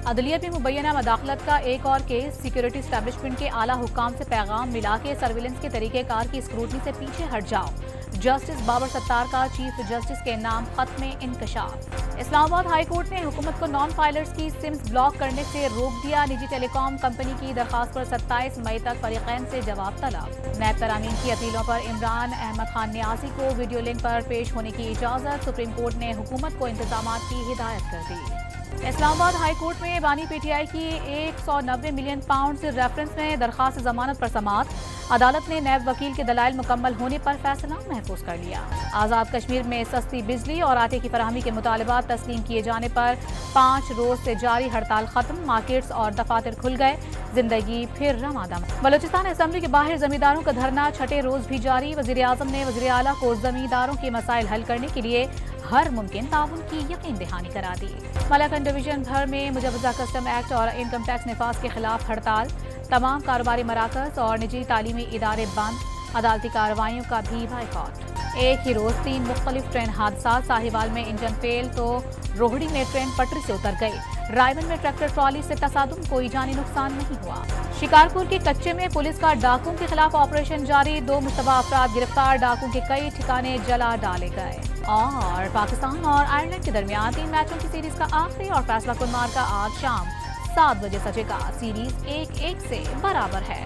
अदलिया में मुबैना मदाखलत का एक और केस। सिक्योरिटी एस्टेब्लिशमेंट के आला हुक्काम से पैगाम मिला के सर्विलेंस के तरीकेकार की स्क्रूटनी से पीछे हट जाओ। जस्टिस बाबर सत्तार का चीफ जस्टिस के नाम खत में इंकशाफ। इस्लामाबाद हाई कोर्ट ने हुकूमत को नॉन फाइलर्स की सिम्स ब्लॉक करने से रोक दिया। निजी टेलीकॉम कंपनी की दरखास्त पर 27 मई तक फरीकैन से जवाब तलब। नैब तरामीन की अपीलों पर इमरान अहमद खान न्यासी को वीडियो लिंक पर पेश होने की इजाजत। सुप्रीम कोर्ट ने हुकूमत को इंतजाम की हिदायत कर दी। इस्लामाबाद हाई कोर्ट में बानी पीटीआई की 190 मिलियन पाउंड से रेफरेंस में दरखास्त जमानत पर समाअत। अदालत ने नैब वकील के दलाइल मुकम्मल होने पर फैसला महफूज कर लिया। आज़ाद कश्मीर में सस्ती बिजली और आटे की फराहमी के मुतालबात तस्लीम किए जाने पर 5 रोज से जारी हड़ताल खत्म। मार्केट्स और दफातर खुल गए। जिंदगी फिर रमादम। बलोचिस्तान असेंबली के बाहर जमींदारों का धरना 6ठे रोज भी जारी। वजीर आजम ने वजीर आला को जमींदारों के मसाइल हल करने के लिए हर मुमकिन ताउन की यकीन दहानी करा दी। मलाकन डिवीजन भर में मुजवजा कस्टम एक्ट और इनकम टैक्स निफाज के खिलाफ हड़ताल। तमाम कारोबारी मराकज और निजी तालीमी इदारे बंद। अदालती कार्रवाइयों का भी बाइकॉट। एक ही रोज 3 मुख्तलिफ ट्रेन हादसा। साहिवाल में इंजन फेल तो रोहड़ी में ट्रेन पटरी से उतर गई। रायबन में ट्रैक्टर ट्रॉली से तसादुम, कोई जानी नुकसान नहीं हुआ। शिकारपुर के कच्चे में पुलिस का डाकुओं के खिलाफ ऑपरेशन जारी। 2 मुश्तबा अफराद गिरफ्तार। डाकुओं के कई ठिकाने जला डाले गए। और पाकिस्तान और आयरलैंड के दरमियान 3 मैचों की सीरीज का आखिरी और फैसला कुन मार का आज शाम 7 बजे सजेगा। सीरीज 1-1 से बराबर है।